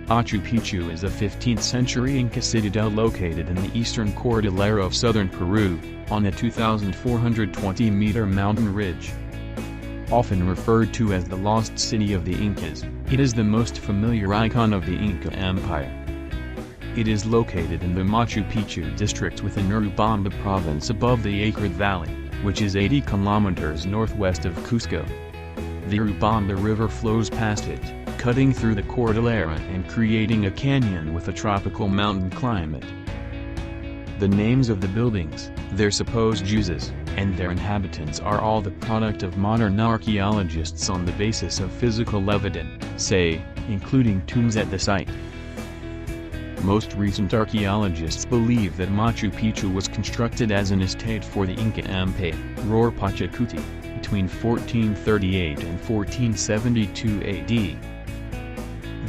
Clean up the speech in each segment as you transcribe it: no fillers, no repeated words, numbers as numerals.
Machu Picchu is a 15th-century Inca citadel located in the eastern cordillera of southern Peru, on a 2,420-meter mountain ridge. Often referred to as the lost city of the Incas, it is the most familiar icon of the Inca Empire. It is located in the Machu Picchu district within Urubamba province above the Acre Valley, which is 80 kilometers northwest of Cusco. The Urubamba River flows past it, cutting through the cordillera and creating a canyon with a tropical mountain climate. The names of the buildings, their supposed uses, and their inhabitants are all the product of modern archaeologists on the basis of physical evidence, including tombs at the site. Most recent archaeologists believe that Machu Picchu was constructed as an estate for the Inca Emperor Pachacuti, between 1438 and 1472 AD.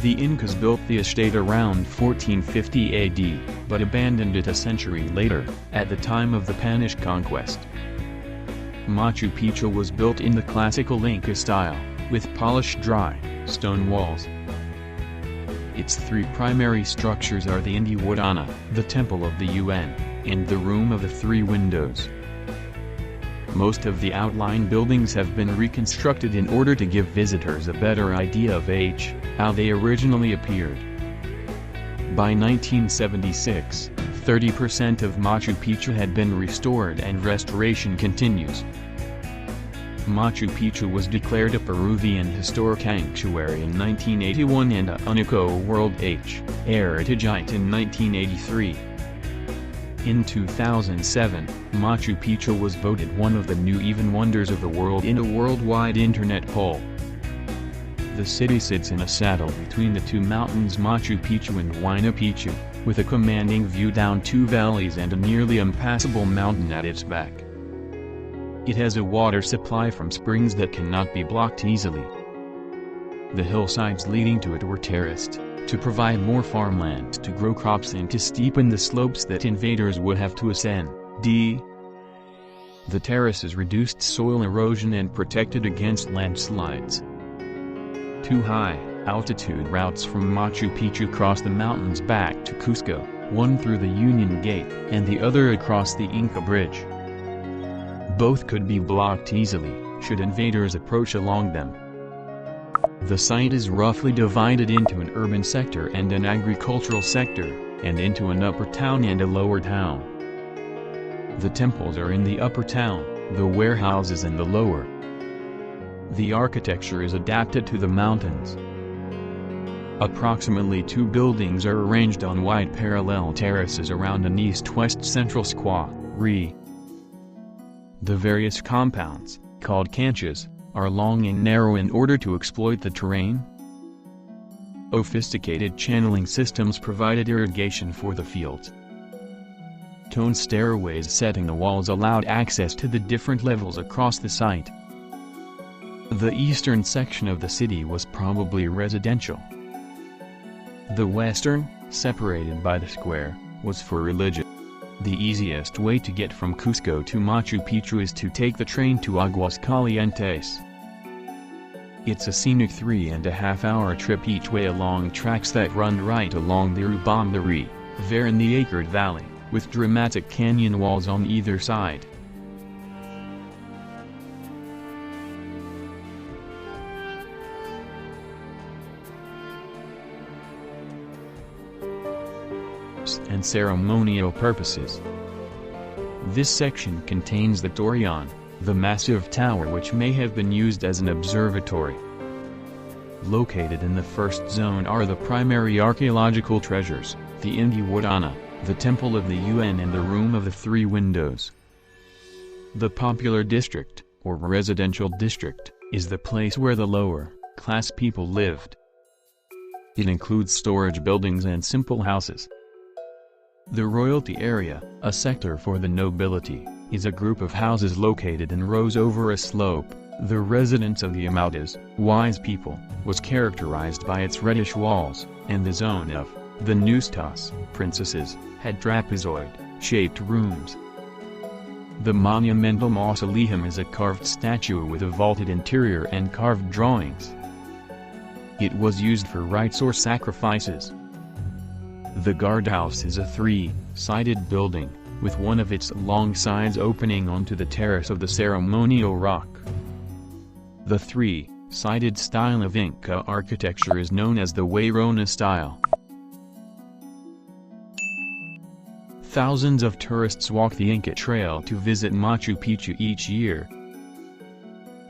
The Incas built the estate around 1450 AD, but abandoned it a century later, at the time of the Spanish conquest. Machu Picchu was built in the classical Inca style, with polished dry, stone walls. Its three primary structures are the Intihuatana, the Temple of the UN, and the Room of the Three Windows. Most of the outlying buildings have been reconstructed in order to give visitors a better idea of how they originally appeared. By 1976, 30% of Machu Picchu had been restored and restoration continues. Machu Picchu was declared a Peruvian historic sanctuary in 1981 and a UNESCO World Heritage Site in 1983. In 2007, Machu Picchu was voted one of the new Even Wonders of the World in a worldwide internet poll. The city sits in a saddle between the two mountains Machu Picchu and Huayna Picchu, with a commanding view down two valleys and a nearly impassable mountain at its back. It has a water supply from springs that cannot be blocked easily. The hillsides leading to it were terraced, to provide more farmland to grow crops and to steepen the slopes that invaders would have to ascend. The terraces reduced soil erosion and protected against landslides. Two high-altitude routes from Machu Picchu cross the mountains back to Cusco, one through the Union Gate, and the other across the Inca Bridge. Both could be blocked easily, should invaders approach along them. The site is roughly divided into an urban sector and an agricultural sector, and into an upper town and a lower town. The temples are in the upper town, the warehouses in the lower. The architecture is adapted to the mountains. Approximately 2 buildings are arranged on wide parallel terraces around an east-west central square. The various compounds, called canchas, are long and narrow in order to exploit the terrain. Sophisticated channeling systems provided irrigation for the fields. Stone stairways setting the walls allowed access to the different levels across the site. The eastern section of the city was probably residential. The western, separated by the square, was for religion. The easiest way to get from Cusco to Machu Picchu is to take the train to Aguascalientes. It's a scenic 3.5-hour trip each way along tracks that run right along the Urubamba River in the Acre Valley, with dramatic canyon walls on either side. And ceremonial purposes. This section contains the Torreon, the massive tower which may have been used as an observatory. Located in the first zone are the primary archaeological treasures, the Intihuatana, the Temple of the UN and the Room of the Three Windows. The popular district, or residential district, is the place where the lower-class people lived. It includes storage buildings and simple houses. The royalty area, a sector for the nobility, is a group of houses located in rows over a slope. The residence of the Amautas, wise people, was characterized by its reddish walls, and the zone of the Nustas, princesses, had trapezoid-shaped rooms. The monumental mausoleum is a carved statue with a vaulted interior and carved drawings. It was used for rites or sacrifices. The guardhouse is a three-sided building, with one of its long sides opening onto the terrace of the ceremonial rock. The three-sided style of Inca architecture is known as the Huayrona style. Thousands of tourists walk the Inca Trail to visit Machu Picchu each year.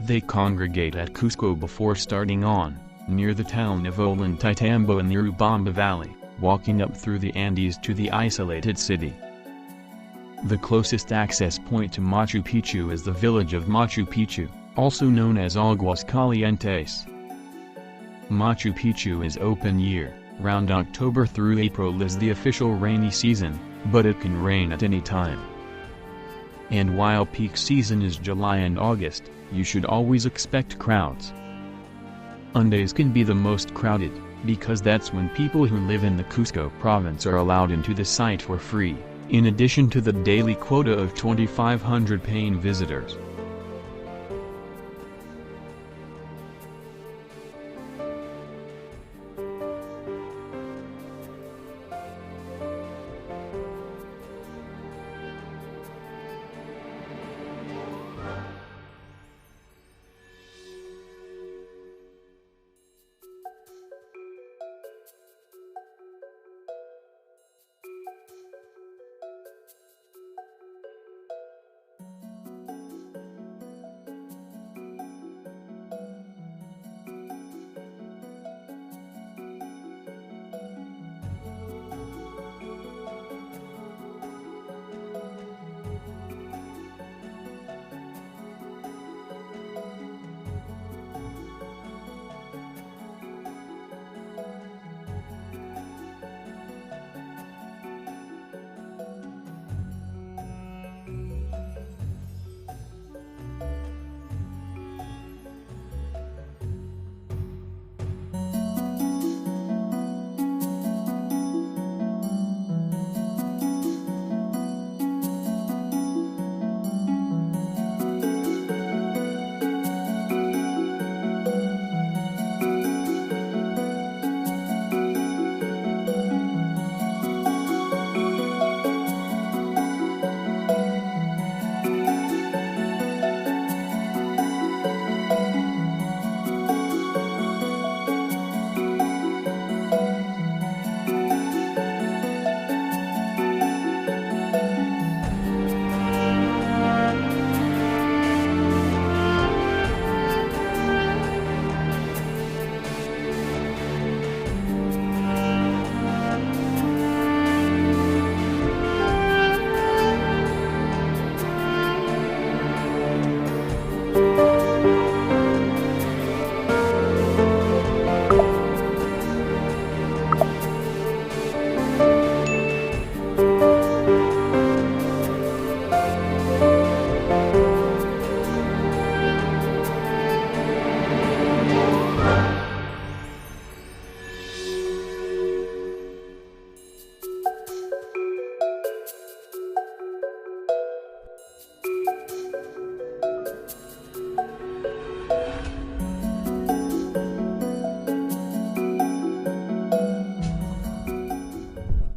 They congregate at Cusco before starting on, near the town of Ollantaytambo in the Urubamba Valley, walking up through the Andes to the isolated city. The closest access point to Machu Picchu is the village of Machu Picchu, also known as Aguas Calientes. Machu Picchu is open year-round. October through April is the official rainy season, but it can rain at any time. And while peak season is July and August, you should always expect crowds. Sundays can be the most crowded, because that's when people who live in the Cusco province are allowed into the site for free, in addition to the daily quota of 2,500 paying visitors.